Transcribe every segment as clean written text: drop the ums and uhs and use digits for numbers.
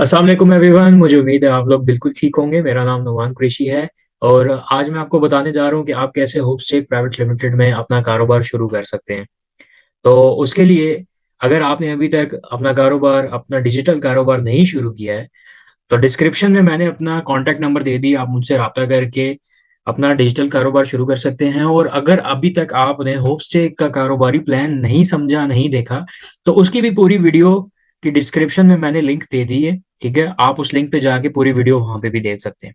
अस्सलाम वालेकुम एवरीवन। मुझे उम्मीद है आप लोग बिल्कुल ठीक होंगे। मेरा नाम नुमान कुरैशी है और आज मैं आपको बताने जा रहा हूँ कि आप कैसे होपस्टेक प्राइवेट लिमिटेड में अपना कारोबार शुरू कर सकते हैं। तो उसके लिए अगर आपने अभी तक अपना कारोबार, अपना डिजिटल कारोबार नहीं शुरू किया है, तो डिस्क्रिप्शन में मैंने अपना कॉन्टैक्ट नंबर दे दिया। आप मुझसे राब्ता करके अपना डिजिटल कारोबार शुरू कर सकते हैं। और अगर अभी तक आपने होपस्टेक का कारोबारी प्लान नहीं समझा, नहीं देखा, तो उसकी भी पूरी वीडियो की डिस्क्रिप्शन में मैंने लिंक दे दी है। ठीक है, आप उस लिंक पे जाके पूरी वीडियो वहां पे भी देख सकते हैं।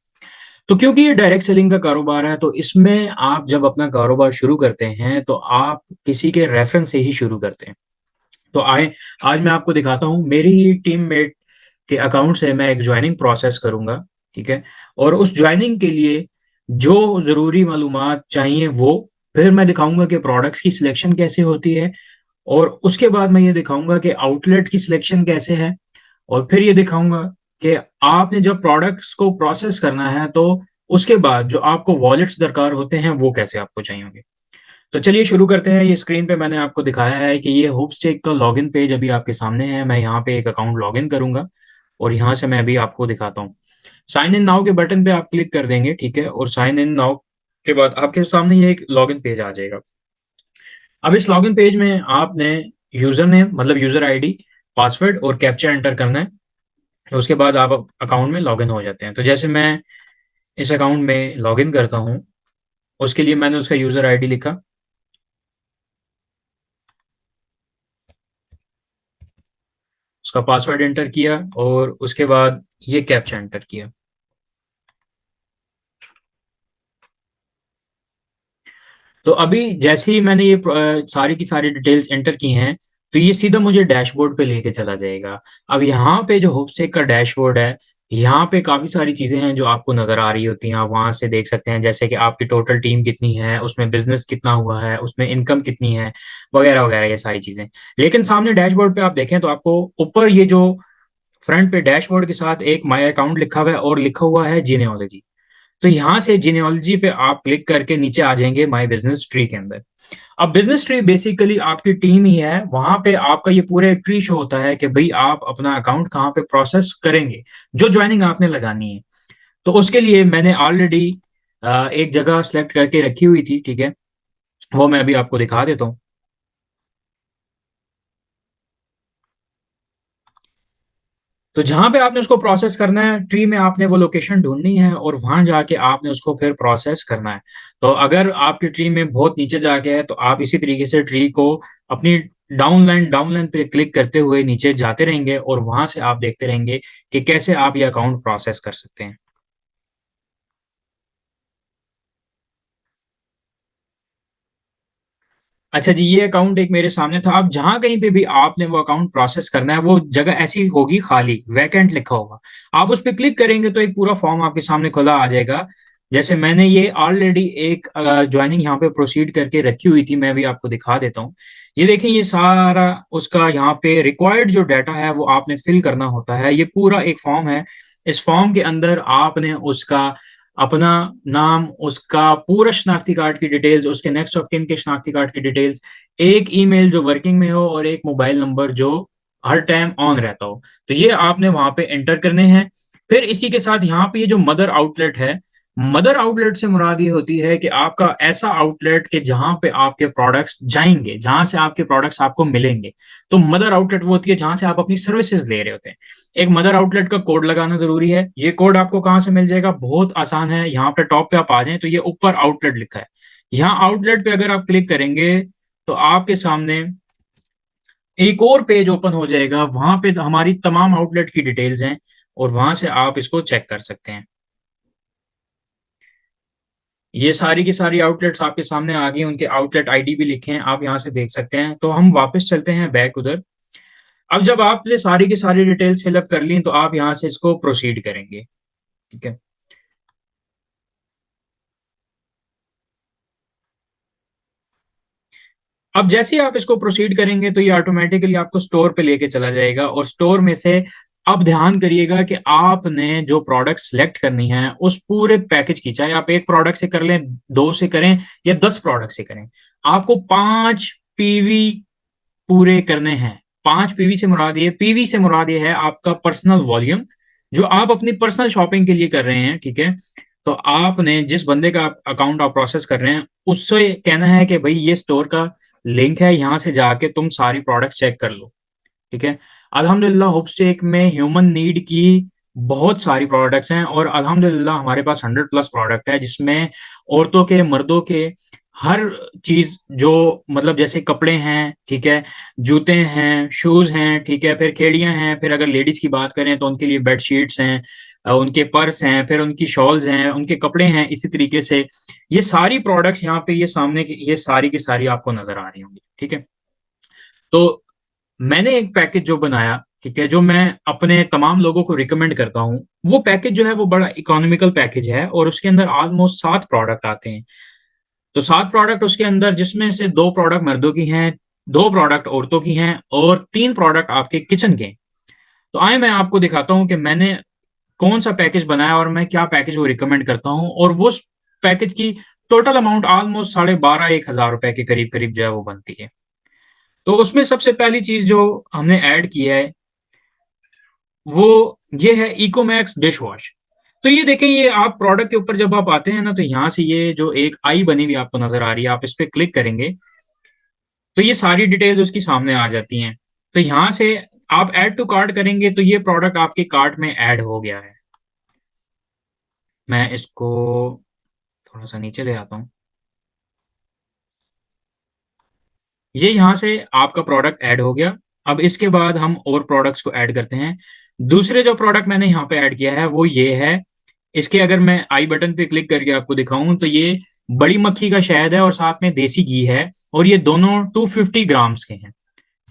तो क्योंकि ये डायरेक्ट सेलिंग का कारोबार है, तो इसमें आप जब अपना कारोबार शुरू करते हैं तो आप किसी के रेफरेंस से ही शुरू करते हैं। तो आए, आज मैं आपको दिखाता हूँ मेरी ही टीममेट के अकाउंट से मैं एक ज्वाइनिंग प्रोसेस करूंगा। ठीक है, और उस ज्वाइनिंग के लिए जो ज़रूरी मालूमात चाहिए वो फिर मैं दिखाऊंगा कि प्रोडक्ट्स की सिलेक्शन कैसे होती है। और उसके बाद मैं ये दिखाऊंगा कि आउटलेट की सिलेक्शन कैसे है। और फिर ये दिखाऊंगा कि आपने जब प्रोडक्ट्स को प्रोसेस करना है तो उसके बाद जो आपको वॉलेट्स दरकार होते हैं वो कैसे आपको चाहिए होंगे। तो चलिए शुरू करते हैं। ये स्क्रीन पे मैंने आपको दिखाया है कि ये होपस्टेक का लॉगिन पेज अभी आपके सामने है। मैं यहाँ पे एक अकाउंट लॉगिन करूंगा और यहाँ से मैं अभी आपको दिखाता हूँ। साइन इन नाउ के बटन पे आप क्लिक कर देंगे। ठीक है, और साइन इन नाउ के बाद आपके सामने ये एक लॉगिन पेज आ जाएगा। अब इस लॉगिन पेज में आपने यूजर नेम मतलब यूजर आईडी, पासवर्ड और कैप्चा एंटर करना है। तो उसके बाद आप अकाउंट में लॉगिन हो जाते हैं। तो जैसे मैं इस अकाउंट में लॉगिन करता हूँ, उसके लिए मैंने उसका यूजर आईडी लिखा, उसका पासवर्ड एंटर किया और उसके बाद ये कैप्चा एंटर किया। तो अभी जैसे ही मैंने ये सारी की सारी डिटेल्स एंटर की हैं, तो ये सीधा मुझे डैशबोर्ड पे लेके चला जाएगा। अब यहाँ पे जो होपस्टेक का डैशबोर्ड है, यहाँ पे काफ़ी सारी चीज़ें हैं जो आपको नज़र आ रही होती हैं। आप वहाँ से देख सकते हैं जैसे कि आपकी टोटल टीम कितनी है, उसमें बिजनेस कितना हुआ है, उसमें इनकम कितनी है, वगैरह वगैरह ये सारी चीज़ें। लेकिन सामने डैशबोर्ड पे आप देखें तो आपको ऊपर ये जो फ्रंट पे डैशबोर्ड के साथ एक माई अकाउंट लिखा हुआ है और लिखा हुआ है जीनियोलॉजी। तो यहाँ से जीनियोलॉजी पे आप क्लिक करके नीचे आ जाएंगे माई बिजनेस ट्री के अंदर। अब बिजनेस ट्री बेसिकली आपकी टीम ही है। वहां पे आपका ये पूरे ट्री शो होता है कि भाई आप अपना अकाउंट कहाँ पे प्रोसेस करेंगे, जो ज्वाइनिंग आपने लगानी है। तो उसके लिए मैंने ऑलरेडी एक जगह सेलेक्ट करके रखी हुई थी। ठीक है, वो मैं अभी आपको दिखा देता हूँ। तो जहां पे आपने उसको प्रोसेस करना है, ट्री में आपने वो लोकेशन ढूंढनी है और वहां जाके आपने उसको फिर प्रोसेस करना है। तो अगर आपकी ट्री में बहुत नीचे जाके है तो आप इसी तरीके से ट्री को अपनी डाउन लाइन पे क्लिक करते हुए नीचे जाते रहेंगे और वहां से आप देखते रहेंगे कि कैसे आप ये अकाउंट प्रोसेस कर सकते हैं। अच्छा जी, ये अकाउंट एक मेरे सामने था। अब जहां कहीं पे भी आपने वो अकाउंट प्रोसेस करना है, वो जगह ऐसी होगी खाली, वैकेंट लिखा होगा। आप उस पर क्लिक करेंगे तो एक पूरा फॉर्म आपके सामने खुला आ जाएगा। जैसे मैंने ये ऑलरेडी एक ज्वाइनिंग यहाँ पे प्रोसीड करके रखी हुई थी, मैं भी आपको दिखा देता हूँ। ये देखें, ये सारा उसका यहाँ पे रिक्वायर्ड जो डाटा है वो आपने फिल करना होता है। ये पूरा एक फॉर्म है। इस फॉर्म के अंदर आपने उसका अपना नाम, उसका पूरा शनाख्ती कार्ड की डिटेल्स, उसके नेक्स्ट ऑफ किन के शनाख्ती कार्ड की डिटेल्स, एक ईमेल जो वर्किंग में हो और एक मोबाइल नंबर जो हर टाइम ऑन रहता हो, तो ये आपने वहां पे एंटर करने हैं। फिर इसी के साथ यहाँ पे ये जो मदर आउटलेट है, मदर आउटलेट से मुराद ये होती है कि आपका ऐसा आउटलेट कि जहां पे आपके प्रोडक्ट्स जाएंगे, जहां से आपके प्रोडक्ट्स आपको मिलेंगे। तो मदर आउटलेट वो होती है जहां से आप अपनी सर्विसेज ले रहे होते हैं। एक मदर आउटलेट का कोड लगाना जरूरी है। ये कोड आपको कहाँ से मिल जाएगा? बहुत आसान है। यहाँ पे टॉप पे आप आ जाएं तो ये ऊपर आउटलेट लिखा है। यहाँ आउटलेट पे अगर आप क्लिक करेंगे तो आपके सामने एक और पेज ओपन हो जाएगा। वहां पे हमारी तमाम आउटलेट की डिटेल्स हैं और वहां से आप इसको चेक कर सकते हैं। ये सारी की सारी आउटलेट्स आपके सामने आ गई, उनके आउटलेट आईडी भी लिखे हैं, आप यहाँ से देख सकते हैं। तो हम वापस चलते हैं बैक उधर। अब जब आपने सारी की सारी डिटेल्स फिलअप कर ली तो आप यहाँ से इसको प्रोसीड करेंगे। ठीक है, अब जैसे ही आप इसको प्रोसीड करेंगे तो ये ऑटोमेटिकली आपको स्टोर पे लेके चला जाएगा। और स्टोर में से अब ध्यान करिएगा कि आपने जो प्रोडक्ट सेलेक्ट करनी है उस पूरे पैकेज की, चाहे आप एक प्रोडक्ट से कर लें, दो से करें या 10 प्रोडक्ट से करें, आपको 5 पीवी पूरे करने हैं। 5 पीवी से मुराद ये पीवी से मुराद ये है आपका पर्सनल वॉल्यूम, जो आप अपनी पर्सनल शॉपिंग के लिए कर रहे हैं, ठीक है? तो आपने जिस बंदे का अकाउंट आप प्रोसेस कर रहे हैं, उससे कहना है कि भई ये स्टोर का लिंक है, यहाँ से जाके तुम सारी प्रोडक्ट्स चेक कर लो, ठीक है? अल्हम्दुलिल्लाह होपस्टेक में ह्यूमन नीड की बहुत सारी प्रोडक्ट्स हैं और अल्हम्दुलिल्लाह हमारे पास 100 प्लस प्रोडक्ट है, जिसमें औरतों के, मर्दों के हर चीज़, जो मतलब जैसे कपड़े हैं, ठीक है? जूते हैं, शूज़ हैं, ठीक है? फिर खेड़ियाँ हैं, फिर अगर लेडीज़ की बात करें तो उनके लिए बेडशीट्स हैं, उनके पर्स हैं, फिर उनकी शॉल्स हैं, उनके कपड़े हैं, इसी तरीके से ये सारी प्रोडक्ट्स यहाँ पे ये सामने की ये सारी की सारी आपको नज़र आ रही होंगी, ठीक है? तो मैंने एक पैकेज जो बनाया, ठीक है, जो मैं अपने तमाम लोगों को रिकमेंड करता हूँ, वो पैकेज जो है वो बड़ा इकोनॉमिकल पैकेज है और उसके अंदर ऑलमोस्ट 7 प्रोडक्ट आते हैं। तो 7 प्रोडक्ट उसके अंदर, जिसमें से 2 प्रोडक्ट मर्दों की हैं, 2 प्रोडक्ट औरतों की हैं और 3 प्रोडक्ट आपके किचन के हैं। तो आइए मैं आपको दिखाता हूँ कि मैंने कौन-सा पैकेज बनाया और मैं क्या पैकेज वो रिकमेंड करता हूँ, और वो स पैकेज की टोटल अमाउंट ऑलमोस्ट साढ़े 12-1,000 रुपए के करीब-करीब जो है वो बनती है। तो उसमें सबसे पहली चीज़ जो हमने ऐड की है, वो ये है इकोमैक्स डिश वॉश। तो ये देखें, ये आप प्रोडक्ट के ऊपर जब आप आते हैं ना, तो यहाँ से ये जो एक आई बनी हुई आपको नज़र आ रही है, आप इस पे क्लिक करेंगे, तो ये सारी डिटेल्स उसकी सामने आ जाती हैं। तो यहाँ से आप ऐड टू कार्ट करेंगे, तो ये प्रोडक्ट आपके कार्ट में ऐड हो गया है। मैं इसको थोड़ा-सा नीचे ले आता हूँ। ये यहाँ से आपका प्रोडक्ट ऐड हो गया। अब इसके बाद हम और प्रोडक्ट्स को ऐड करते हैं। दूसरे जो प्रोडक्ट मैंने यहाँ पे ऐड किया है वो ये है। इसके अगर मैं आई बटन पे क्लिक करके आपको दिखाऊँ, तो ये बड़ी मक्खी का शहद है और साथ में देसी घी है और ये दोनों 250 ग्राम्स के हैं,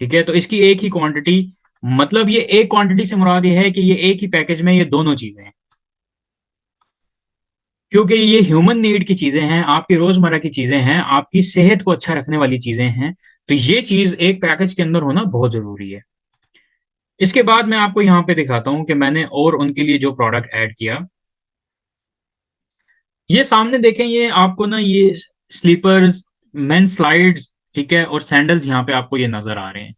ठीक है? तो इसकी एक ही क्वांटिटी, मतलब ये एक क्वांटिटी से मुराद ये है कि ये एक ही पैकेज में ये दोनों चीज़ें हैं। क्योंकि ये ह्यूमन नीड की चीज़ें हैं, आपकी रोज़मर्रा की चीज़ें हैं, आपकी सेहत को अच्छा रखने वाली चीज़ें हैं, तो ये चीज़ एक पैकेज के अंदर होना बहुत ज़रूरी है। इसके बाद मैं आपको यहाँ पे दिखाता हूँ कि मैंने और उनके लिए जो प्रोडक्ट ऐड किया। ये सामने देखें, ये आपको ना ये स्लीपर्स, मेंस स्लाइड्स, ठीक है? और सैंडल्स यहाँ पे आपको ये नज़र आ रहे हैं।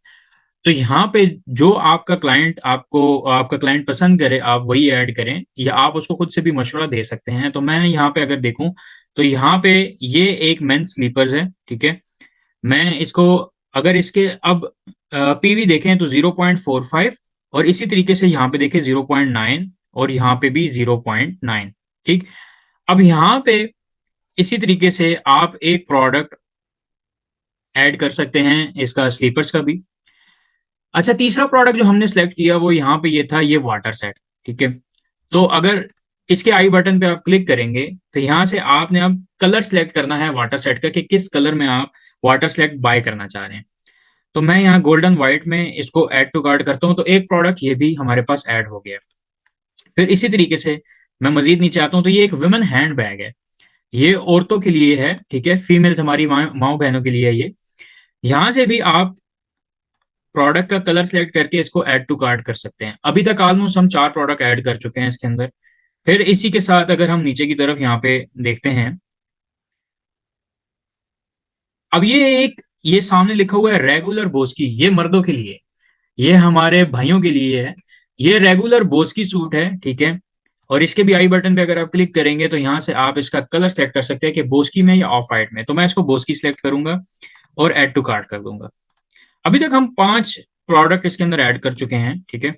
तो यहाँ पे जो आपका क्लाइंट पसंद करे, आप वही ऐड करें या आप उसको खुद से भी मशवरा दे सकते हैं। तो मैं यहाँ पे अगर देखूँ, तो यहाँ पे ये एक मेंस स्लीपर्स है, ठीक है? मैं इसको, अगर इसके अब पीवी देखें तो 0.45, और इसी तरीके से यहाँ पे देखें 0.9 और यहाँ पे भी 0.9, ठीक? अब यहाँ पे इसी तरीके से आप एक प्रोडक्ट ऐड कर सकते हैं इसका स्लीपर्स का भी। अच्छा, तीसरा प्रोडक्ट जो हमने सेलेक्ट किया वो यहाँ पे ये था, ये वाटर सेट, ठीक है? तो अगर इसके आई बटन पे आप क्लिक करेंगे, तो यहाँ से आपने अब कलर सेलेक्ट करना है वाटर सेट का, कि किस कलर में आप वाटर सेलेक्ट बाय करना चाह रहे हैं। तो मैं यहाँ गोल्डन व्हाइट में इसको ऐड टू कार्ट करता हूँ, तो एक प्रोडक्ट ये भी हमारे पास ऐड हो गया। फिर इसी तरीके से मैं मजीद नीचे आता हूँ, तो ये एक वुमेन हैंड बैग है। ये औरतों के लिए है, ठीक है? फीमेल्स, हमारी माँ बहनों के लिए है ये। यहाँ से भी आप प्रोडक्ट का कलर सेलेक्ट करके इसको ऐड टू कार्ट कर सकते हैं। अभी तक ऑलमोस्ट हम 4 प्रोडक्ट ऐड कर चुके हैं इसके अंदर। फिर इसी के साथ अगर हम नीचे की तरफ यहाँ पे देखते हैं, अब ये सामने लिखा हुआ है रेगुलर बोस्की, ये मर्दों के लिए, ये हमारे भाइयों के लिए है। ये रेगुलर बोस्की सूट है, ठीक है? और इसके भी आई बटन पे अगर आप क्लिक करेंगे, तो यहाँ से आप इसका कलर सेलेक्ट कर सकते हैं कि बोस्की में या ऑफ वाइट में। तो मैं इसको बोस्की सेलेक्ट करूंगा और ऐड टू कार्ट कर दूंगा। अभी तक हम 5 प्रोडक्ट इसके अंदर ऐड कर चुके हैं, ठीक है?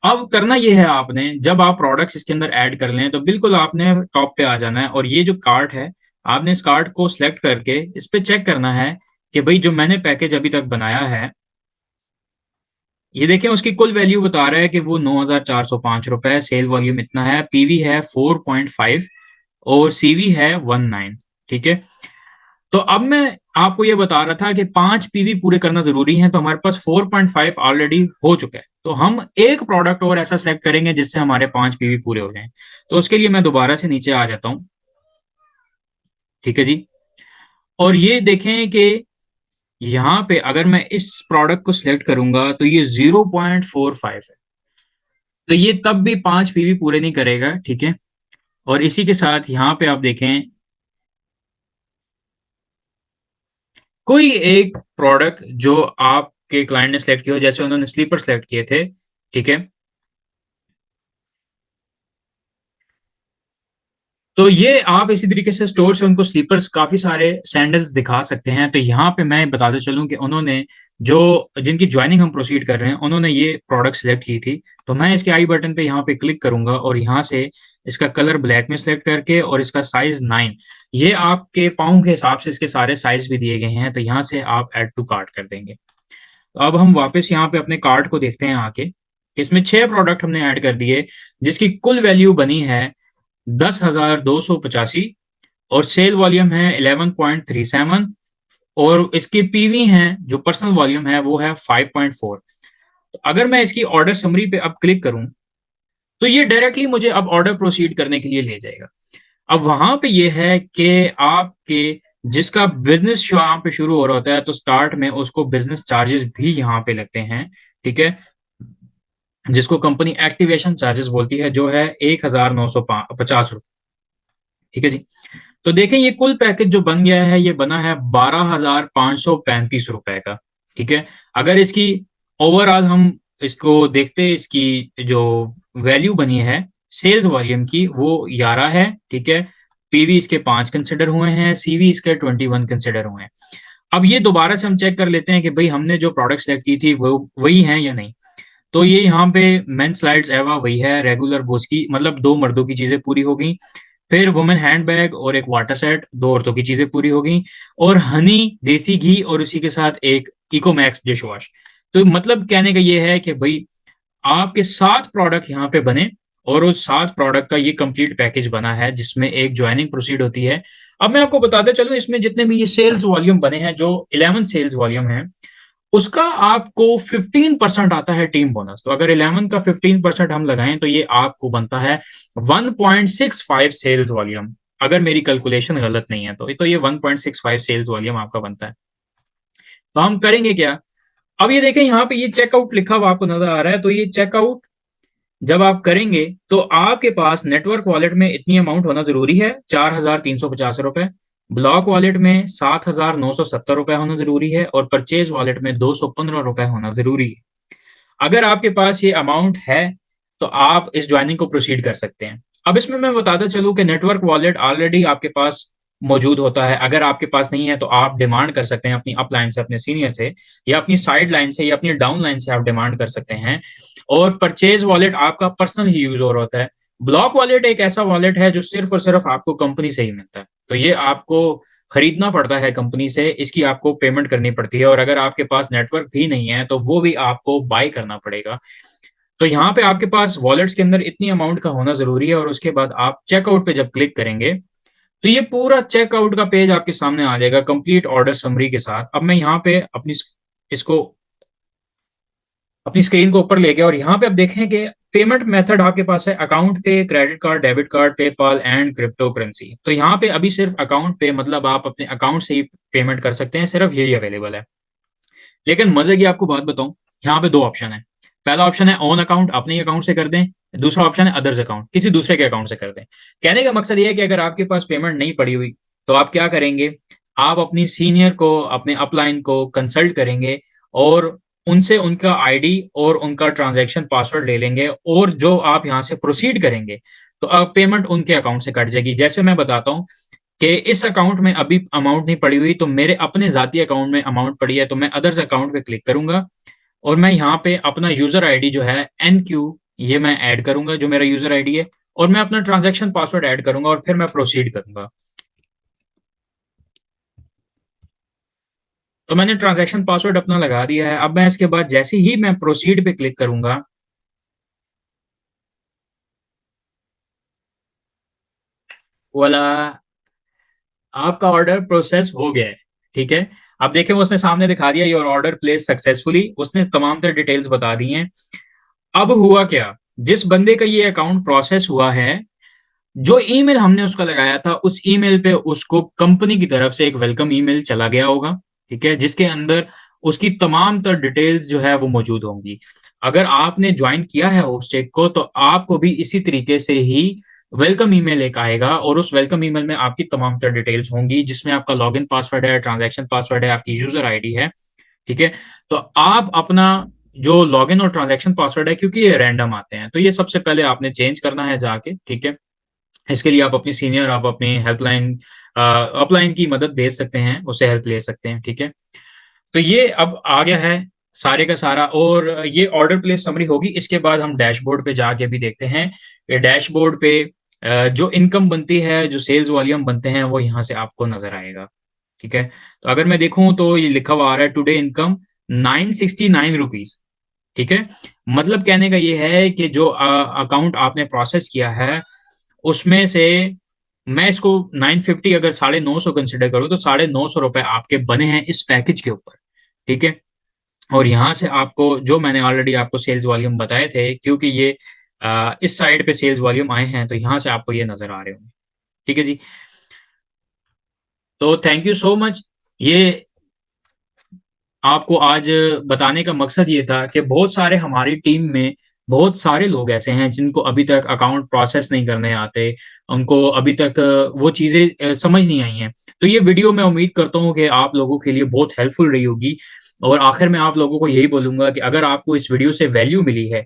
अब करना ये है, आपने जब आप प्रोडक्ट्स इसके अंदर ऐड कर लें, तो बिल्कुल आपने टॉप पे आ जाना है और ये जो कार्ट है, आपने इस कार्ट को सिलेक्ट करके इस पे चेक करना है कि भाई जो मैंने पैकेज अभी तक बनाया है, ये देखें उसकी कुल वैल्यू बता रहा है कि वो 9,405 रुपए, सेल वॉल्यूम इतना है, पीवी है 4.5 और सीवी है 19, ठीक है? तो अब मैं आपको ये बता रहा था कि 5 पीवी पूरे करना ज़रूरी है, तो हमारे पास 4.5 ऑलरेडी हो चुका है। तो हम एक प्रोडक्ट और ऐसा सेलेक्ट करेंगे जिससे हमारे 5 पीवी पूरे हो जाएँ। तो उसके लिए मैं दोबारा से नीचे आ जाता हूँ, ठीक है जी? और ये देखें कि यहाँ पे अगर मैं इस प्रोडक्ट को सिलेक्ट करूँगा, तो ये 0.45 है। तो ये तब भी 5 पीवी पूरे नहीं करेगा, ठीक है? और इसी के साथ यहाँ पे आप देखें, कोई एक प्रोडक्ट जो आपके आपके क्लाइंट ने सेलेक्ट किया हो, जैसे उन्होंने स्लीपर सेलेक्ट किए थे, ठीक है? तो ये आप इसी तरीके से स्टोर से उनको स्लीपर्स काफ़ी सारे सैंडल्स दिखा सकते हैं। तो यहाँ पे मैं बताते चलूँ कि उन्होंने जो जिनकी जॉइनिंग हम प्रोसीड कर रहे हैं, उन्होंने ये प्रोडक्ट सेलेक्ट की थी। तो मैं इसके आई बटन पे यहाँ पे क्लिक करूँगा और यहाँ से इसका कलर ब्लैक में सेलेक्ट करके और इसका साइज़ 9, ये आपके पाँव के हिसाब से इसके सारे साइज़ भी दिए गए हैं, तो यहाँ से आप ऐड टू कार्ट कर देंगे। तो अब हम वापस यहाँ पे अपने कार्ट को देखते हैं आके, इसमें 6 प्रोडक्ट हमने ऐड कर दिए, जिसकी कुल वैल्यू बनी है 10,285 और सेल वॉल्यूम है 11.37 और इसकी पीवी है जो पर्सनल वॉल्यूम है वो है 5.4। तो अगर मैं इसकी ऑर्डर समरी पे अब क्लिक करूं तो ये डायरेक्टली मुझे अब ऑर्डर प्रोसीड करने के लिए ले जाएगा। अब वहां पे ये है कि आपके जिसका बिजनेस यहाँ पे शुरू हो रहा होता है तो स्टार्ट में उसको बिजनेस चार्जेस भी यहाँ पे लगते हैं, ठीक है, जिसको कंपनी एक्टिवेशन चार्जेस बोलती है, जो है 1,950 रुपये। ठीक है जी। तो देखें ये कुल पैकेज जो बन गया है ये बना है 12,535 रुपए का। ठीक है, अगर इसकी ओवरऑल हम इसको देखते हैं, इसकी जो वैल्यू बनी है सेल्स वॉल्यूम की वो 11 है। ठीक है, पीवी इसके 5 कंसिडर हुए हैं, सीवी इसके 21 कंसिडर हुए हैं। अब ये दोबारा से हम चेक कर लेते हैं कि भाई हमने जो प्रोडक्ट सेलेक्ट की थी वो वही है या नहीं। तो ये यहाँ पे मेन स्लाइड्स एवा वही है, रेगुलर बोस की मतलब 2 मर्दों की चीजें पूरी हो गई, फिर वुमेन हैंडबैग और एक वाटर सेट 2 औरतों की चीजें पूरी हो गई, और हनी देसी घी और उसी के साथ एक इकोमैक्स डिश वॉश। तो मतलब कहने का ये है कि भाई आपके 7 प्रोडक्ट यहाँ पे बने और उस 7 प्रोडक्ट का ये कंप्लीट पैकेज बना है जिसमें एक ज्वाइनिंग प्रोसीड होती है। अब मैं आपको बताते चलूं इसमें जितने भी ये सेल्स वॉल्यूम बने हैं, जो 11 सेल्स वॉल्यूम है, उसका आपको 15% आता है टीम बोनस। तो अगर 11 का 15% हम लगाएं तो ये आपको बनता है 1.65 सेल्स वॉल्यूम, अगर मेरी कैलकुलेशन गलत नहीं है तो ये 1.65 सेल्स वॉल्यूम आपका बनता है। तो हम करेंगे क्या, अब ये देखें यहाँ पे ये चेकआउट लिखा हुआ आपको नजर आ रहा है, तो ये चेकआउट जब आप करेंगे तो आपके पास नेटवर्क वॉलेट में इतनी अमाउंट होना जरूरी है, 4,350 रुपए, ब्लॉक वॉलेट में 7,970 रुपए होना जरूरी है और परचेज वॉलेट में 215 रुपए होना जरूरी है। अगर आपके पास ये अमाउंट है तो आप इस ज्वाइनिंग को प्रोसीड कर सकते हैं। अब इसमें मैं बताता चलूं कि नेटवर्क वॉलेट ऑलरेडी आपके पास मौजूद होता है। अगर आपके पास नहीं है तो आप डिमांड कर सकते हैं अपनी अप लाइन से, अपने सीनियर से, या अपनी साइड लाइन से या अपनी डाउन लाइन से आप डिमांड कर सकते हैं। और परचेज वॉलेट आपका पर्सनल ही यूज हो रहा होता है। ब्लॉक वॉलेट एक ऐसा वॉलेट है जो सिर्फ और सिर्फ आपको कंपनी से ही मिलता है, तो ये आपको खरीदना पड़ता है कंपनी से, इसकी आपको पेमेंट करनी पड़ती है, और अगर आपके पास नेटवर्क भी नहीं है तो वो भी आपको बाय करना पड़ेगा। तो यहाँ पे आपके पास वॉलेट्स के अंदर इतनी अमाउंट का होना जरूरी है, और उसके बाद आप चेकआउट पे जब क्लिक करेंगे तो ये पूरा चेकआउट का पेज आपके सामने आ जाएगा कंप्लीट ऑर्डर समरी के साथ। अब मैं यहाँ पे इसको अपनी स्क्रीन को ऊपर ले गया और यहाँ पे आप देखें कि पेमेंट मेथड आपके पास है अकाउंट पे, credit card, debit card, PayPal and crypto currency. तो यहाँ पे अभी सिर्फ अकाउंट पे, मतलब आप अपने अकाउंट से ही पेमेंट कर सकते हैं, सिर्फ यही अवेलेबल है। लेकिन मजे की आपको बात बताऊं, यहाँ पे 2 ऑप्शन है। पहला ऑप्शन है ऑन अकाउंट, अपने अकाउंट से कर दें। दूसरा ऑप्शन है अदर्स अकाउंट, किसी दूसरे के अकाउंट से कर दें। कहने का मकसद ये है कि अगर आपके पास पेमेंट नहीं पड़ी हुई तो आप क्या करेंगे, आप अपनी सीनियर को, अपने अपलाइन को कंसल्ट करेंगे और उनसे उनका आईडी और उनका ट्रांजैक्शन पासवर्ड ले लेंगे, और जो आप यहाँ से प्रोसीड करेंगे तो अब पेमेंट उनके अकाउंट से कट जाएगी। जैसे मैं बताता हूँ कि इस अकाउंट में अभी अमाउंट नहीं पड़ी हुई, तो मेरे अपने जाती अकाउंट में अमाउंट पड़ी है, तो मैं अदर्स अकाउंट पे क्लिक करूंगा और मैं यहाँ पे अपना यूजर आईडी जो है NQ, ये मैं ऐड करूंगा जो मेरा यूजर आईडी है, और मैं अपना ट्रांजैक्शन पासवर्ड ऐड करूंगा और फिर मैं प्रोसीड करूंगा। तो मैंने ट्रांजैक्शन पासवर्ड अपना लगा दिया है। अब मैं इसके बाद जैसे ही मैं प्रोसीड पे क्लिक करूंगा, वाला आपका ऑर्डर प्रोसेस हो गया है। ठीक है, अब देखें उसने सामने दिखा दिया योर ऑर्डर प्लेस सक्सेसफुली, उसने तमाम तरह डिटेल्स बता दी हैं। अब हुआ क्या, जिस बंदे का ये अकाउंट प्रोसेस हुआ है, जो ईमेल हमने उसका लगाया था उस ईमेल पे उसको कंपनी की तरफ से एक वेलकम ईमेल चला गया होगा। ठीक है, जिसके अंदर उसकी तमाम तर डिटेल्स जो है वो मौजूद होंगी। अगर आपने ज्वाइन किया है होस्टेक को तो आपको भी इसी तरीके से ही वेलकम ईमेल एक आएगा, और उस वेलकम ईमेल में आपकी तमाम तर डिटेल्स होंगी, जिसमें आपका लॉगिन पासवर्ड है, ट्रांजैक्शन पासवर्ड है, आपकी यूजर आईडी है। ठीक है? तो आप अपना जो लॉगिन और ट्रांज़ैक्शन पासवर्ड है, क्योंकि ये रैंडम आते हैं, तो ये सबसे पहले आपने चेंज करना है जाके, ठीक है? इसके लिए आप अपनी सीनियर, आप अपनी हेल्पलाइन अपलाइन की मदद दे सकते हैं, उससे हेल्प ले सकते हैं, ठीक है? तो ये अब आ गया है सारे का सारा, और ये ऑर्डर प्लेस समरी होगी। इसके बाद हम डैशबोर्ड पे जाके भी देखते हैं। ये डैशबोर्ड पे जो इनकम बनती है, जो सेल्स वॉल्यूम बनते हैं, वो यहाँ से आपको नज़र आएगा, ठीक है? तो अगर मैं देखूँ तो ये लिखा हुआ आ रहा है टुडे इनकम ₹969, ठीक है? मतलब कहने का ये है कि जो अकाउंट आपने प्रोसेस किया है, उसमें से मैं इसको 950 अगर 950 कंसीडर करूँ, तो ₹950 आपके बने हैं इस पैकेज के ऊपर, ठीक है? और यहाँ से आपको जो मैंने ऑलरेडी आपको सेल्स वॉल्यूम बताए थे, क्योंकि ये इस साइड पे सेल्स वॉल्यूम आए हैं, तो यहाँ से आपको ये नज़र आ रहे होंगे। ठीक है जी? तो थैंक यू सो मच। ये आपको आज बताने का मकसद ये था कि बहुत सारे हमारी टीम में बहुत सारे लोग ऐसे हैं जिनको अभी तक अकाउंट प्रोसेस नहीं करने आते, उनको अभी तक वो चीज़ें समझ नहीं आई हैं। तो ये वीडियो मैं उम्मीद करता हूँ कि आप लोगों के लिए बहुत हेल्पफुल रही होगी, और आखिर में आप लोगों को यही बोलूँगा कि अगर आपको इस वीडियो से वैल्यू मिली है,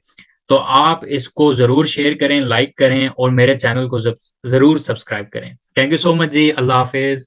तो आप इसको ज़रूर शेयर करें, लाइक करें और मेरे चैनल को ज़रूर सब्सक्राइब करें। थैंक यू सो मच जी। अल्लाह हाफ़िज़।